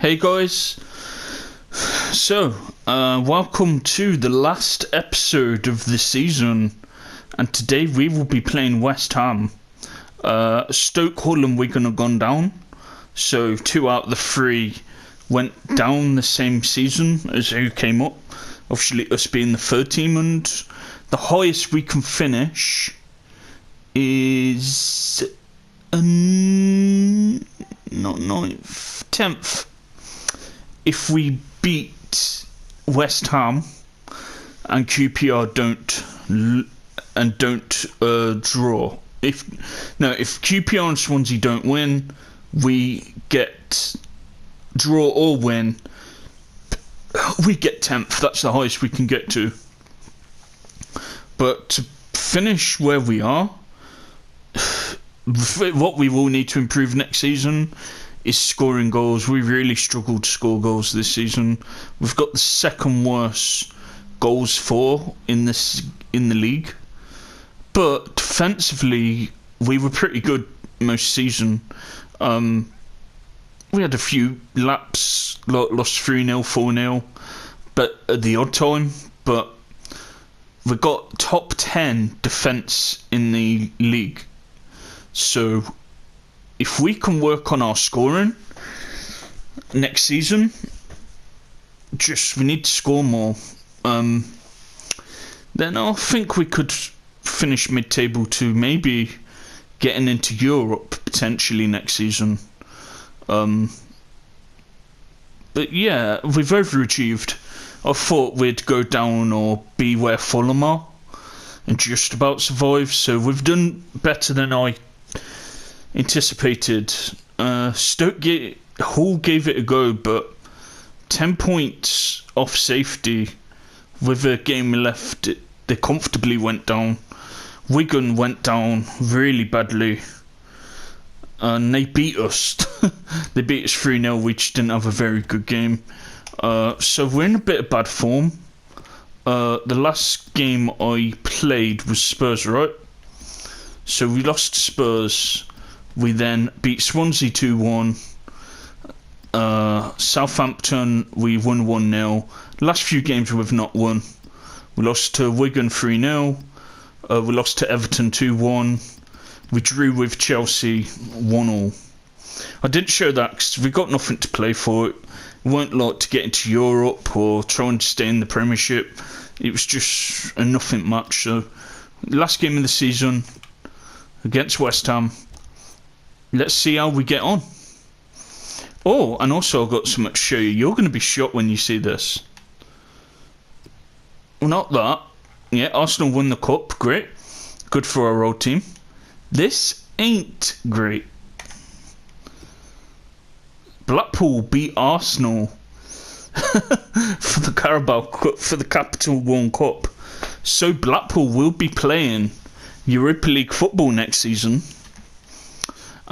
Hey guys, welcome to the last episode of the season, and today we will be playing West Ham. Stoke, Hull and Wigan have gone down, so 2 out of the 3 went down the same season as who came up, obviously us being the third team, and the highest we can finish is not 9th, 10th. If we beat West Ham and QPR don't draw, if QPR and Swansea don't win, we get draw or win, we get 10th. That's the highest we can get to. But to finish where we are, what we will need to improve next season is scoring goals. We really struggled to score goals this season. We've got the second worst goals for in the league, but defensively we were pretty good most season. We had a few laps, lost 3-0, 4-0, but at the odd time. But we got top 10 defence in the league, so if we can work on our scoring next season, we need to score more, then I think we could finish mid-table to maybe getting into Europe potentially next season. But yeah, we've overachieved. I thought we'd go down or be where Fulham are and just about survive, so we've done better than I anticipated. Hull gave it a go, but 10 points off safety with a game left, they comfortably went down. Wigan went down really badly, and they beat us. They beat us 3-0. We just didn't have a very good game, so we're in a bit of bad form. The last game I played was Spurs, right? So we lost to Spurs. We then beat Swansea 2-1. Southampton, we won 1-0. Last few games we've not won. We lost to Wigan 3-0. We lost to Everton 2-1. We drew with Chelsea 1-1. I didn't show that because we got nothing to play for. It weren't like to get into Europe or trying to stay in the Premiership. It was just a nothing match. So, last game of the season against West Ham. Let's see how we get on. Oh, and also I've got something to show you. You're going to be shocked when you see this. Well, not that. Yeah, Arsenal won the cup. Great. Good for our old team. This ain't great. Blackpool beat Arsenal for the Carabao Cup, for the Capital One Cup. So Blackpool will be playing Europa League football next season.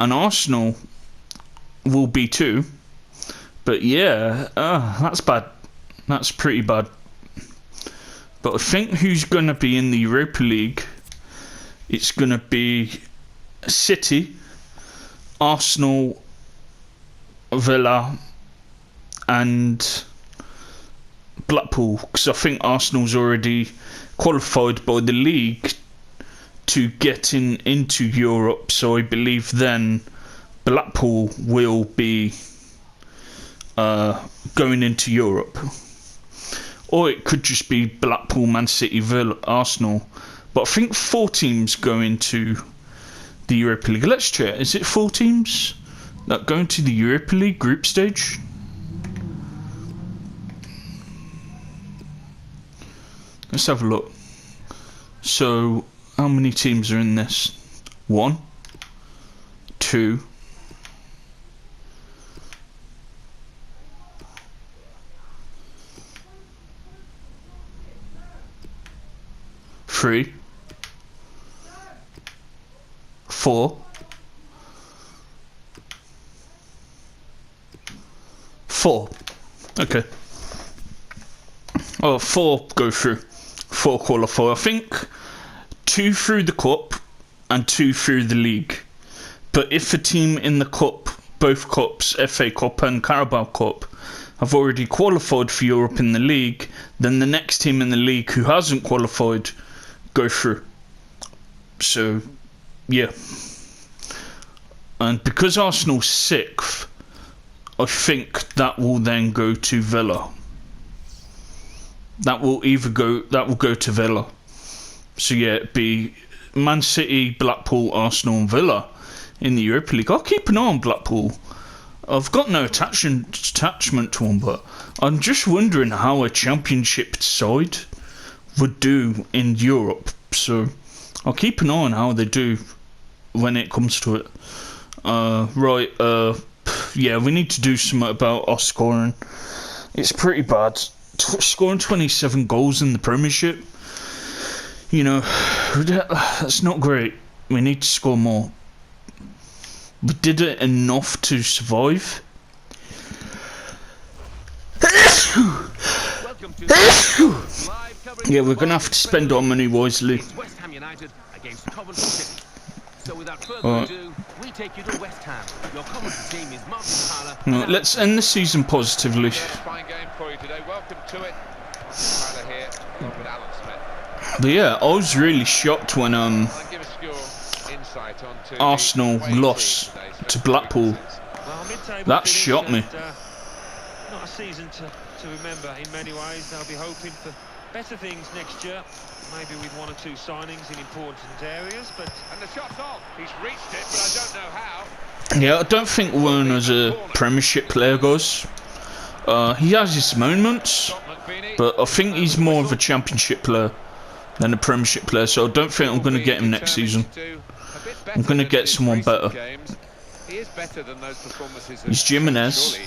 And Arsenal will be too. But yeah, that's bad. That's pretty bad. But I think who's going to be in the Europa League, it's going to be City, Arsenal, Villa and Blackpool. Because I think Arsenal's already qualified by the league to get into Europe, so I believe then Blackpool will be going into Europe. Or it could just be Blackpool, Man City, Villa, Arsenal. But I think 4 teams go into the Europa League. Let's check. Is it 4 teams that go into the Europa League group stage? Let's have a look. So, how many teams are in this? 1, 2, 3, 4, 4. Okay. Oh, 4 go through. 4 qualify. I think 2 through the cup and 2 through the league. But if a team in the cup both cups, FA Cup and Carabao Cup, have already qualified for Europe in the league, then the next team in the league who hasn't qualified go through. So, yeah. And because Arsenal's 6th, I think that will then go to Villa. That will go to Villa. So yeah, it'd be Man City, Blackpool, Arsenal and Villa in the Europa League. I'll keep an eye on Blackpool. I've got no attachment to them, but I'm just wondering how a Championship side would do in Europe. So I'll keep an eye on how they do when it comes to it. Yeah, we need to do something about our scoring. It's pretty bad. Scoring 27 goals in the Premiership, you know, that's not great. We need to score more. We did it enough to survive. Yeah, we're going to have to spend our money wisely. West Ham United against Coventry City. So without further ado, we take you to West Ham. Your Coventry team is Martin Tyler. No, let's end the season positively. Fine game for you today. Welcome to it. Tyler here, along with Alan Smith. But yeah, I was really shocked when Arsenal lost to Blackpool. That shocked me. Not a season to remember in many ways. They'll be hoping for better things next year. Maybe with 1 or 2 signings in important areas, but... And the shot's on. He's reached it, but I don't know how. Yeah, I don't think Werner's a Premiership player, guys. He has his moments, but I think he's more of a Championship player than a Premiership player, so I don't think I'm going to get him next season. I'm going to get someone better. He's Jimenez.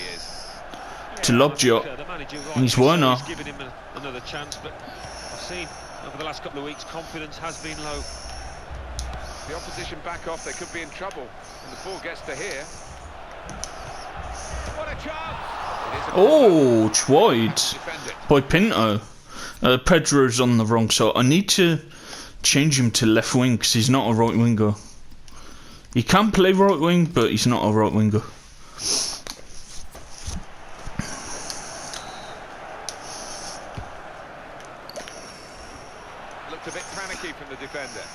To Lobjot. He's Werner. Giving him another chance, but I've seen over the last couple of weeks confidence has been low. The opposition back off, they could be in trouble. And the ball gets to here. What a chance! Oh, it's wide by Pinto. Pedro's on the wrong side. I need to change him to left wing because he's not a right winger. He can play right wing, but he's not a right winger. Looked a bit panicky from the defender.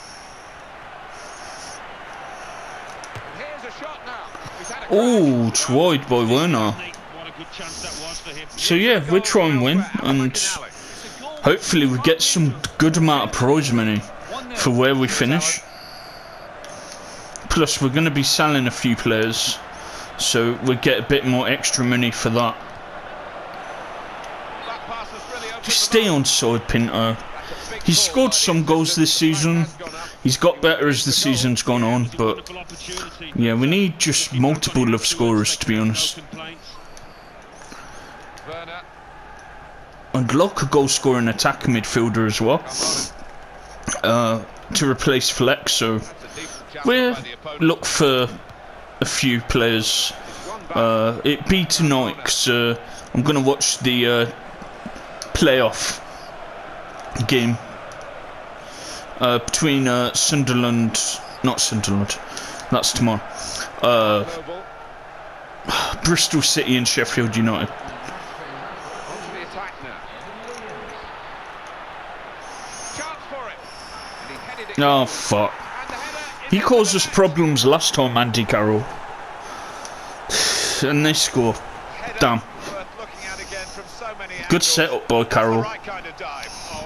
And here's a shot now. He's had a Oh, it's wide by Werner. What a good chance that was for him. So yeah, we'll try and win, and hopefully we get some good amount of prize money for where we finish. Plus we're going to be selling a few players, so we'll get a bit more extra money for that. Just stay on side, Pinto. He's scored some goals this season. He's got better as the season's gone on, but yeah, we need just multiple love scorers, to be honest. And like a goal scoring attacking midfielder as well, to replace Flex. So we'll look for a few players. It be tonight, because I'm going to watch the playoff game between not Sunderland, that's tomorrow, Bristol City and Sheffield United. Oh fuck, he caused us problems last time, Andy Carroll, and they score. Damn. Good setup by Carroll. Oh, I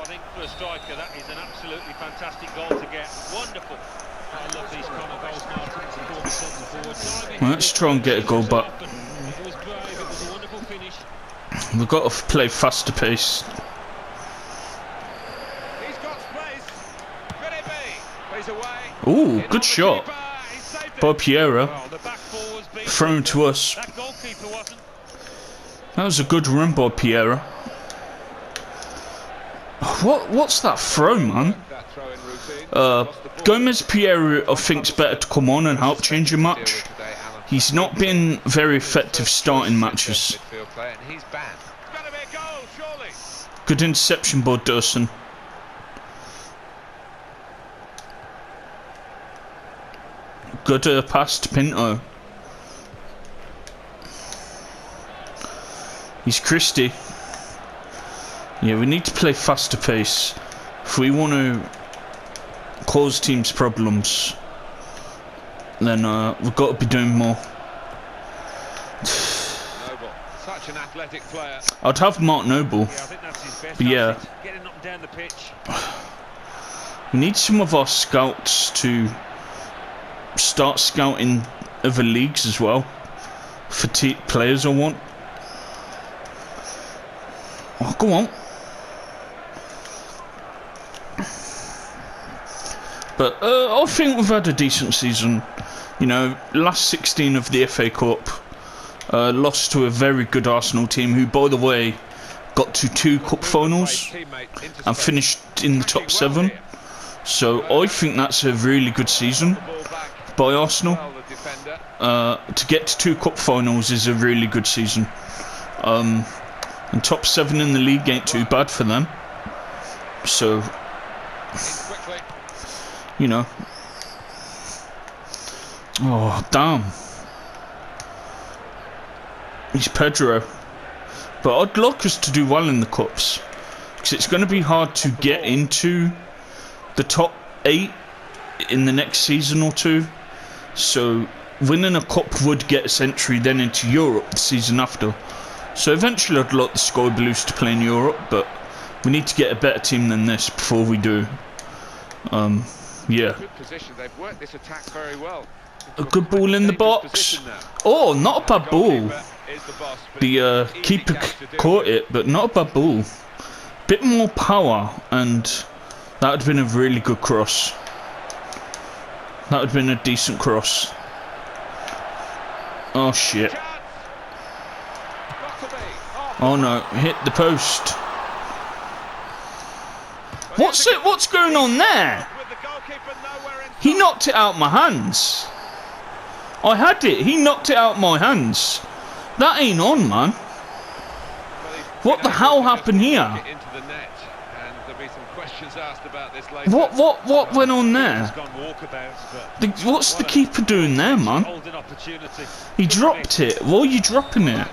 think for a striker that is an absolutely fantastic goal to get. Wonderful. I love these kind of goals, Martin, to pull themselves forward. Let's try and get a goal back. It was brave, it was a wonderful finish. We've got to play faster pace. He's got space. Could it be? He's away. Ooh, good shot by Piera. Well, the back four was beaten. Thrown to us. That goalkeeper wasn't. That was a good run by Piera. What's that throw, man? Gomez Piera, I think's better to come on and help change a match. He's not been very effective starting matches. Good interception by Durson. Good pass to Pinto. He's Christie. Yeah, we need to play faster pace if we want to cause teams problems. Then we've got to be doing more. Noble, such an athletic player. I'd have Mark Noble, Yeah, I think that's his best but yeah, asset, getting up and down the pitch. we need some of our scouts to start scouting other leagues as well for players I want. Oh, go on. But I think we've had a decent season. You know, last 16 of the FA Cup, lost to a very good Arsenal team who, by the way, got to 2 cup finals and finished in the top 7. So I think that's a really good season by Arsenal. To get to 2 cup finals is a really good season. And top 7 in the league ain't too bad for them. So, you know. Oh, damn. He's Pedro. But I'd like us to do well in the cups, because it's going to be hard to get into the top 8 in the next season or 2. So winning a cup would get us entry then into Europe the season after. So eventually I'd like the Sky Blues to play in Europe, but we need to get a better team than this before we do. Yeah. Good position. They've worked this attack very well. A good ball in the box. Oh, not a bad ball. The keeper caught it, but not a bad ball. Bit more power, and that would have been a really good cross. That would have been a decent cross. Oh shit. Oh no, hit the post. What's it? What's going on there? He knocked it out my hands. I had it. He knocked it out my hands. That ain't on, man. What the hell happened here? What went on there? What's the keeper doing there, man? He dropped it. Why are you dropping it?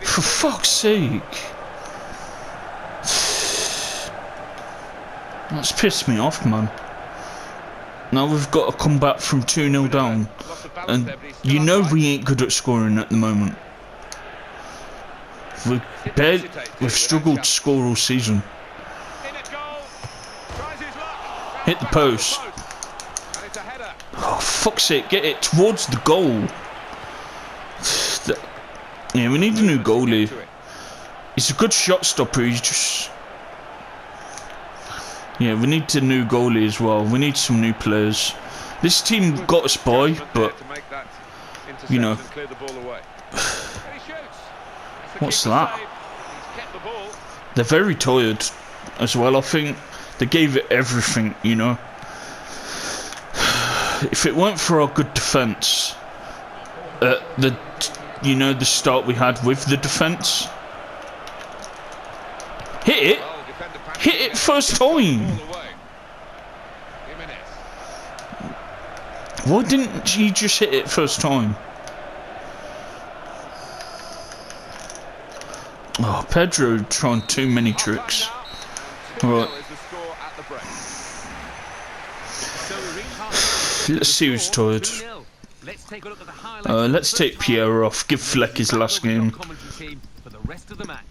For fuck's sake. That's pissed me off, man. Now we've got to come back from 2-0 down. And you know we ain't good at scoring at the moment. We've struggled to score all season. Hit the post. Oh, fuck's sake, get it towards the goal. Yeah, we need a new goalie. He's a good shot stopper, he's just... Yeah, we need a new goalie as well. We need some new players. This team got us by, but... You know... What's that? They're very tired as well, I think. They gave it everything, you know. If it weren't for our good defence, the start we had with the defence. Hit it! Hit it first time! Why didn't he just hit it first time? Oh, Pedro trying too many tricks. Right. Let's see who's tired. Let's take Pierre off. Give Fleck his last game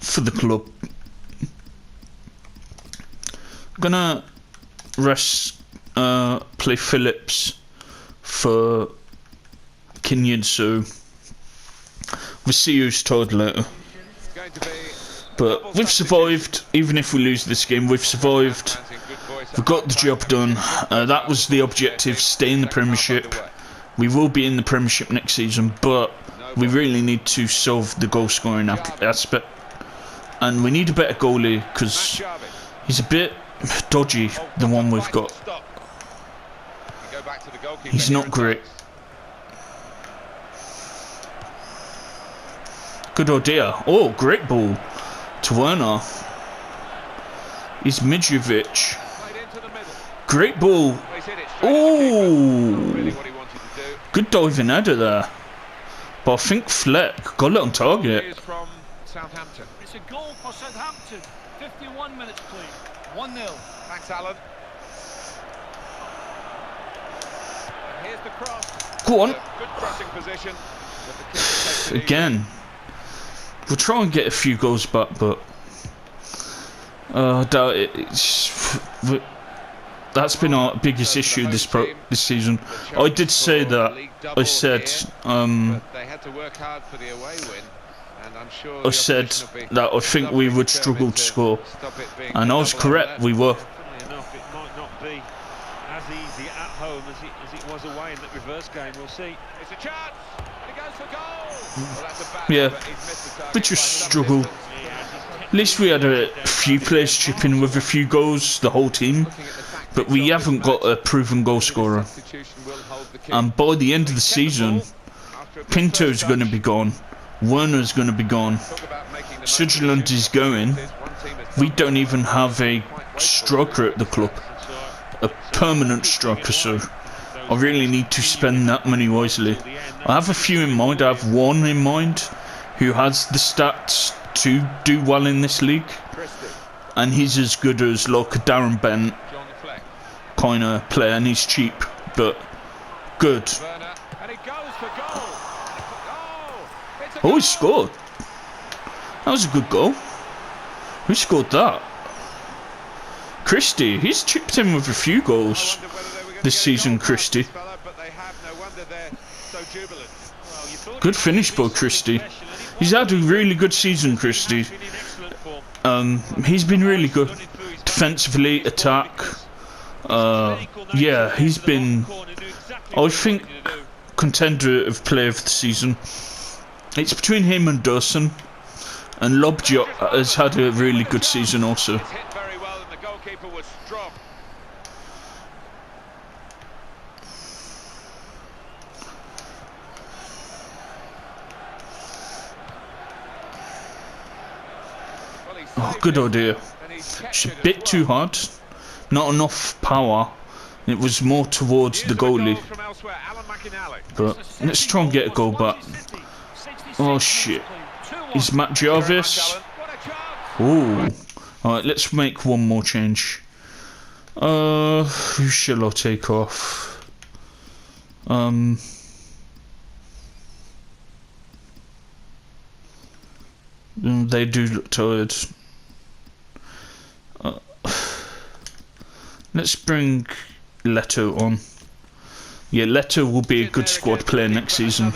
for the club. Gonna rest. Play Phillips for Kenyan, so we'll see who's tired later. But we've survived. Even if we lose this game, we've survived. We've got the job done. That was the objective, stay in the Premiership. We will be in the Premiership next season, but we really need to solve the goal scoring aspect. And we need a better goalie, because he's a bit dodgy, the one we've got. He's not great. Good idea. Oh, great ball to Werner. He's Mitrovic. Great ball. Oh, good diving header there. But I think Fleck got it on target. Southampton. It's a goal for Southampton. 51 minutes played. 1-0. Thanks, Alan. And here's the cross. Go on. Good crossing position. But the keeper takes it easy. Again. We'll try and get a few goals back, but I doubt it. That's been our biggest issue this season. I did say that. I said they had to work hard for the away win, and I'm sure I said that I think we would struggle to score, and I was correct. We were. Funnily enough, it might not be as easy at home as it was away in that reverse game. We'll see. It's a chance. And he goes for goal. Well, that's a bad Yeah, one, but he's missed the target we just by some struggle. distance. At least we had a few players chipping with a few goals, the whole team, but we haven't got a proven goal scorer. And by the end of the season, Pinto's going to be gone, Werner's going to be gone, Sutherland is going. We don't even have a striker at the club, a permanent striker, so I really need to spend that money wisely. I have a few in mind. I have one in mind who has the stats to do well in this league, and he's as good as like a Darren Bent kind of player, and he's cheap but good. Oh, he scored. That was a good goal. Who scored that? Christie. He's chipped in with a few goals this season, Christie. Good finish by Christie. He's had a really good season, Christie. He's been really good defensively, attack. Yeah, he's been, I think, contender of player of the season. It's between him and Dawson, and Lobjot has had a really good season also. Oh, good idea. It's a bit too hard. Not enough power. It was more towards the goalie. But let's try and get a goal back. Oh shit. Is Matt Jarvis? Oh. Alright, let's make one more change. Who shall I take off? They do look tired. Let's bring Leto on. Yeah, Leto will be a good squad player next season.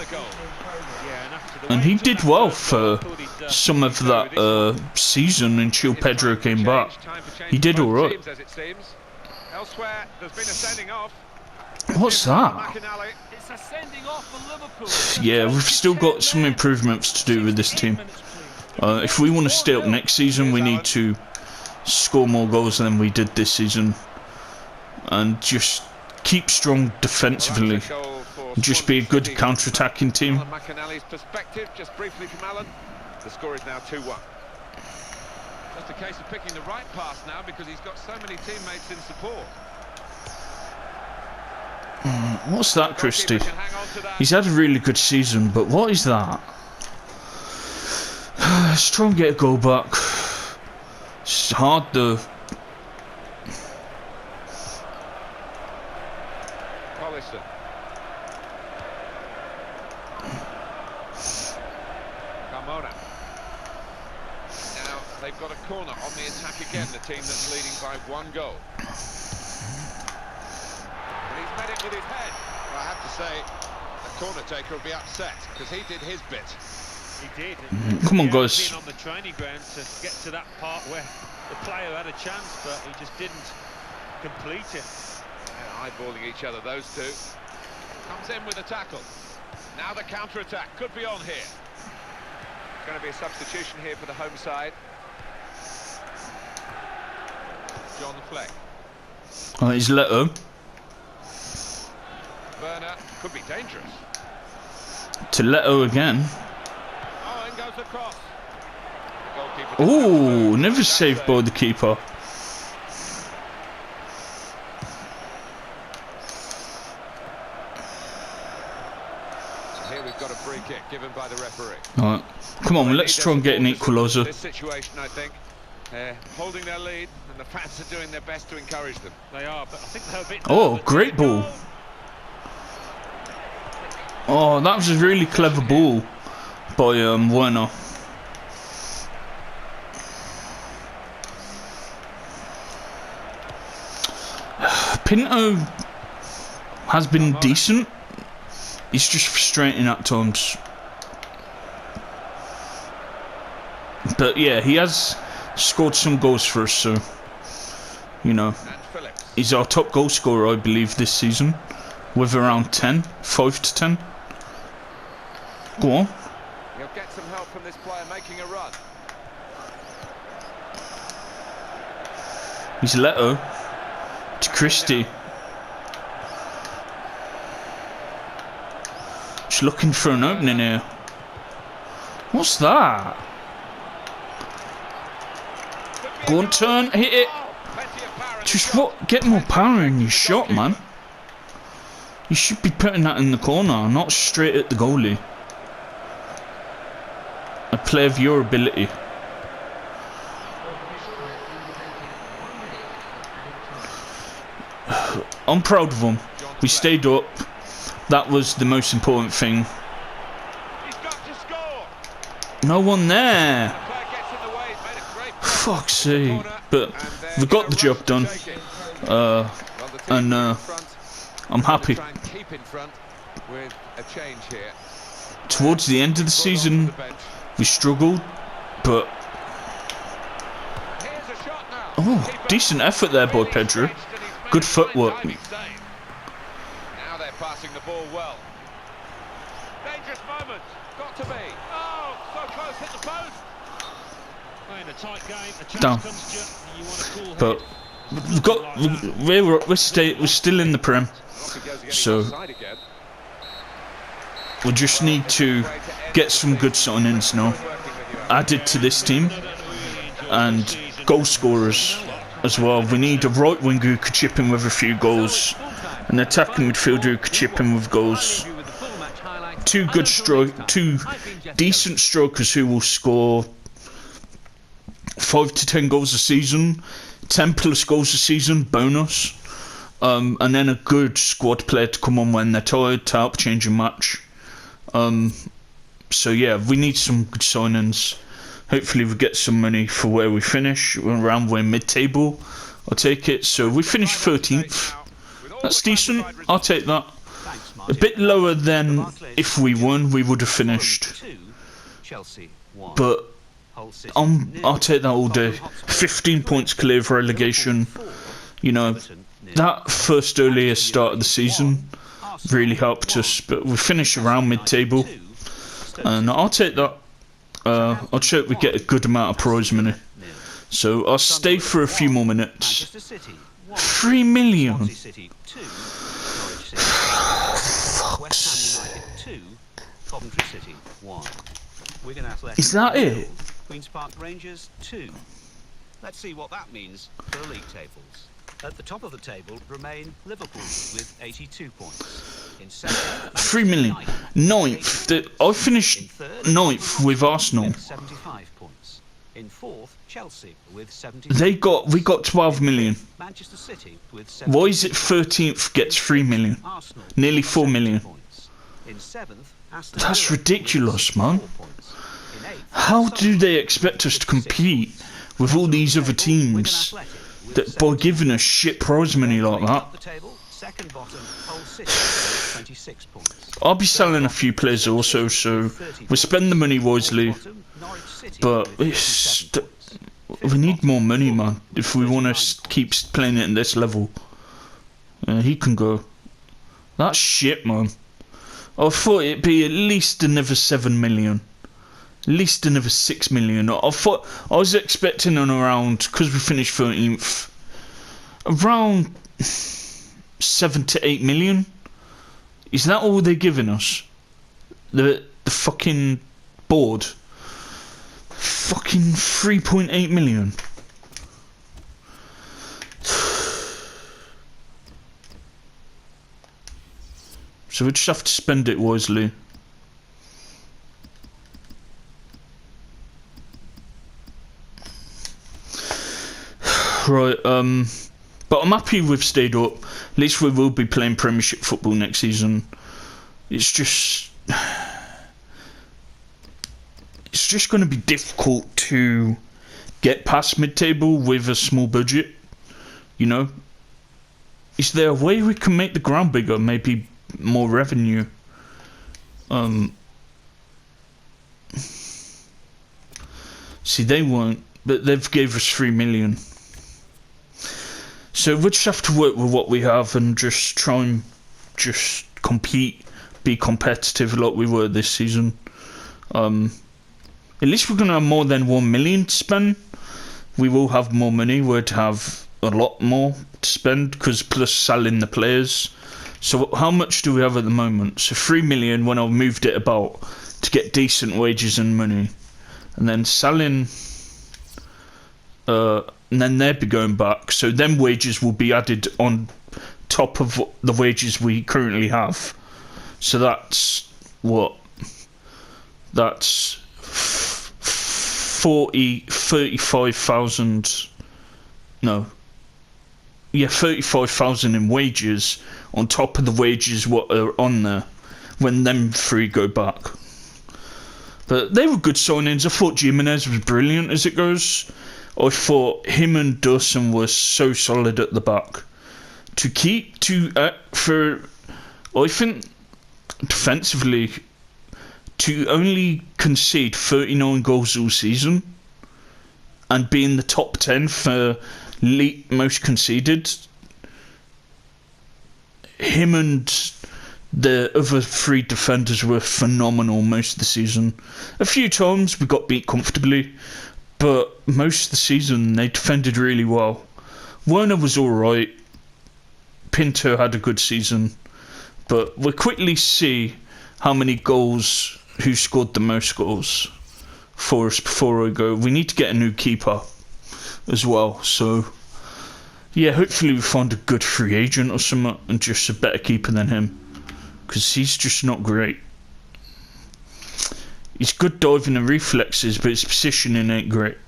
And he did well for some of that season until Pedro came back. He did alright. What's that? Yeah, we've still got some improvements to do with this team. If we want to stay up next season, we need to score more goals than we did this season. And just keep strong defensively. Just be a good counter-attacking team. Just briefly from Alan. The score is now 2-1. Just a case of picking the right pass now because he's got so many teammates in support. What's that, Christie? He's had a really good season, but what is that? Let's try and get a goal back. It's hard though. Now they've got a corner on the attack again, the team that's leading by 1 goal. And he's met it with his head. Well, I have to say, the corner taker will be upset because he did his bit. He did. Come on, guys. On the training ground to get to that part where the player had a chance, but he just didn't complete it. Yeah, eyeballing each other, those two. Comes in with a tackle. Now the counter-attack could be on here. Going to be a substitution here for the home side. John Fleck. Oh, he's Leto. Werner could be dangerous. To Leto again. Oh, in goes the cross. Oh, never saved by the keeper. So here we've got a free kick given by the referee. Alright. Come on, let's try and get an equaliser. This situation, I think, they're holding their lead, and the fans are doing their best to encourage them. They are, but I think they're a bit... Oh, great ball. Oh, that was a really clever ball by Werner. Pinto has been decent. He's just frustrating at times. But yeah, he has scored some goals for us, so, you know, he's our top goal scorer, I believe, this season, with around 10, 5 to 10. Go on. He'll get some help from this player making a run. He's Leto to Christie. Just looking for an opening here. What's that? Go on, turn, hit it. Just what? Get more power in your shot, man. You should be putting that in the corner, not straight at the goalie. A play of your ability. I'm proud of them. We stayed up. That was the most important thing. No one there. Fuck's sake. But we got the job done. And I'm happy. Towards the end of the season, we struggled, but oh, decent effort there by Pedro. Good footwork. Now they're passing the ball well. Dangerous moment. Got to be. Oh, so close, hit the post. In a tight game, a chance Down. comes to you, you want a cool But we've got we're still in the Prem, so we just need to get some good signings now added to this team, and goal scorers as well. We need a right winger who could chip in with a few goals, an attacking midfielder who could chip in with goals, two decent strikers who will score 5 to 10 goals a season, 10 plus goals a season, bonus, and then a good squad player to come on when they're tired to help change a match. So yeah, we need some good signings. Hopefully we get some money for where we finish. We're around we're mid-table. I'll take it. So we finished 13th. That's decent. I'll take that. A bit lower than if we won, we would have finished. But I'll take that all day. 15 points clear of relegation. You know, that first earlier start of the season really helped us. But we finished around mid-table. And I'll take that. I'll hope we get a good amount of prize money. So I'll stay for a few more minutes. 3 million. Is that it? Queen's Park Rangers 2. Let's see what that means for the league tables. At the top of the table remain Liverpool with 82 points. In second, 3 million. Ninth. I finished ninth with Arsenal. 75 points. In fourth, Chelsea with 70. We got 12 million. Manchester City with 70. Why is it 13th gets 3 million? Arsenal Nearly 4 million. points. In seventh, Aston That's Villa ridiculous, with man. 4 points. In eighth, How do they expect us to compete with all these other teams that by giving us shit prize money like that? the table, second bottom, Hull City with 26 points. I'll be selling a few players also, so we spend the money wisely. Bottom, Norwich City But with it's 57 points. we need more money, man, if we want to keep playing it at this level. He can go. That's shit, man. I thought it'd be at least another 7 million. At least another 6 million. I was expecting on around, because we finished 13th, around 7 to 8 million. Is that all they're giving us? The fucking board. Fucking 3.8 million. So we just have to spend it wisely. Right, but I'm happy we've stayed up. At least we will be playing Premiership football next season. It's just going to be difficult to get past mid-table with a small budget. You know, is there a way we can make the ground bigger? Maybe more revenue. See, they won't, but they've gave us 3 million. So we'll just have to work with what we have and just try and just compete, be competitive like we were this season. At least we're going to have more than 1 million to spend. We will have more money. We'd have a lot more to spend, because plus selling the players. So how much do we have at the moment? So 3 million when I moved it about to get decent wages and money. And then selling... and then they'd be going back, so them wages will be added on top of the wages we currently have. So that's what? That's 35,000. No. Yeah, 35,000 in wages on top of the wages what are on there when them three go back. But they were good signings. I thought Jimenez was brilliant as it goes. I thought him and Dawson were so solid at the back. I think defensively, to only concede 39 goals all season and be in the top 10 for most conceded, him and the other three defenders were phenomenal most of the season. A few times we got beat comfortably, but most of the season they defended really well. Werner was alright. Pinto had a good season. But we'll quickly see how many goals, who scored the most goals for us before I go. We need to get a new keeper as well. So, yeah, hopefully we find a good free agent or something and just a better keeper than him. Because he's just not great. He's good diving and reflexes, but his positioning ain't great.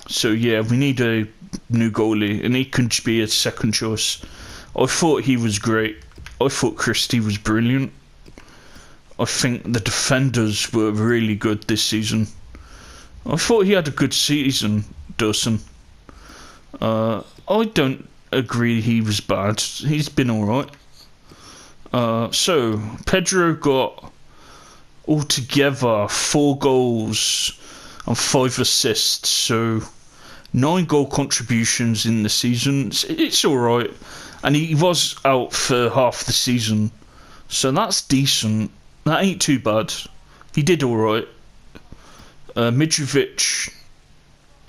So yeah, we need a new goalie, and he can just be a second choice. I thought he was great. I thought Christie was brilliant. I think the defenders were really good this season. I thought he had a good season, Dawson. I don't agree he was bad. He's been alright. So, Pedro got altogether 4 goals and 5 assists, so 9 goal contributions in the season. It's alright, and he was out for half the season, so that's decent. That ain't too bad. He did alright. Mitrovic,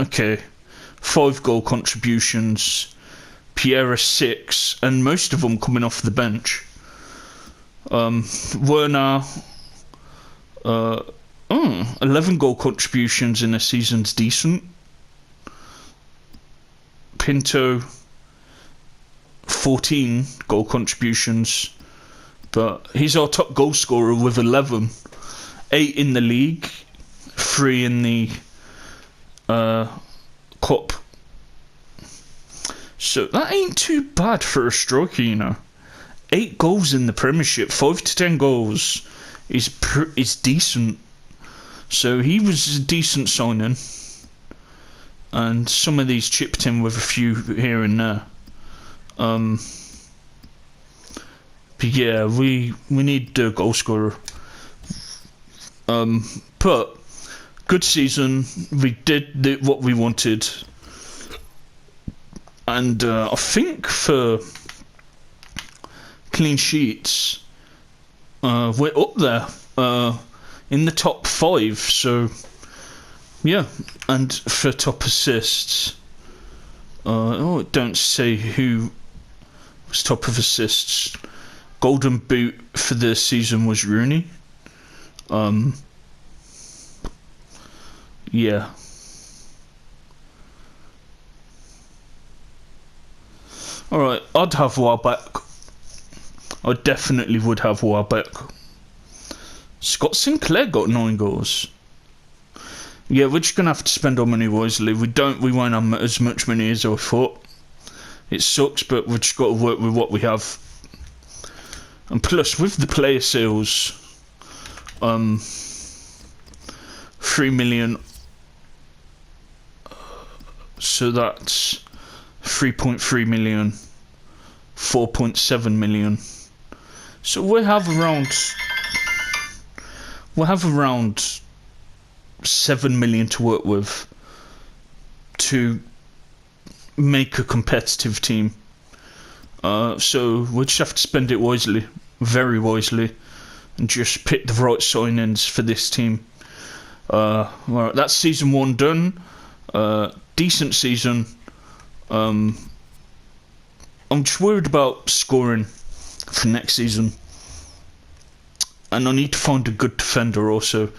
okay, 5 goal contributions. Pierre 6, and most of them coming off the bench. Werner, 11 goal contributions in a season's decent. Pinto, 14 goal contributions, but he's our top goal scorer with 11. 8 in the league, 3 in the cup. So that ain't too bad for a striker, you know. 8 goals in the Premiership, 5 to 10 goals is decent. So he was a decent signing, and some of these chipped in with a few here and there. But yeah, we need a goal scorer. But good season. We did what we wanted, and I think for clean sheets, we're up there in the top 5. So yeah, and for top assists, don't say who was top of assists. Golden boot for the season was Rooney. Yeah. Alright, I'd have Warbeck. I definitely would have Warbeck. Scott Sinclair got 9 goals. Yeah, we're just gonna have to spend our money wisely. We won't have as much money as I thought. It sucks, but we've just got to work with what we have. And plus, with the player sales, 3 million. So that's 3.3 million, 4.7 million. So we'll have around 7 million to work with to make a competitive team. So we'll just have to spend it wisely, very wisely, and just pick the right signings for this team. Right, that's season 1 done. Decent season. I'm just worried about scoring for next season, and I need to find a good defender also.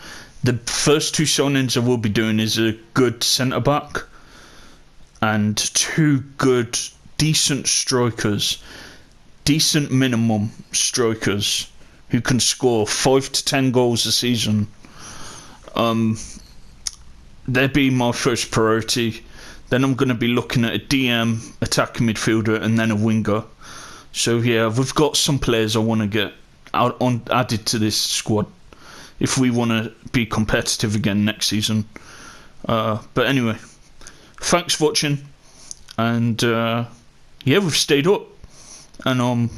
The first 2 signings I will be doing is a good centre back and 2 good, decent strikers, decent minimum strikers who can score 5 to 10 goals a season. They'll be my first priority. Then I'm going to be looking at a DM, attacking midfielder, and then a winger. So yeah, we've got some players I want to get added to this squad if we want to be competitive again next season. But anyway, thanks for watching, and yeah, we've stayed up, and I'm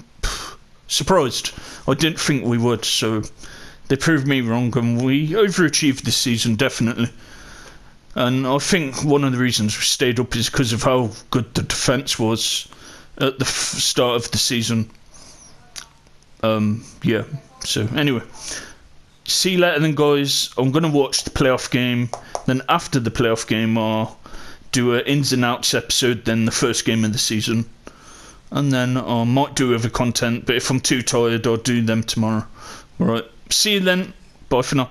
surprised. I didn't think we would, so they proved me wrong, and we overachieved this season, definitely. And I think one of the reasons we stayed up is because of how good the defence was at the start of the season. Yeah, so anyway, see you later then, guys. I'm going to watch the playoff game, then after the playoff game I'll do an ins and outs episode, then the first game of the season, and then I might do other content, but if I'm too tired I'll do them tomorrow. Alright, see you then, bye for now.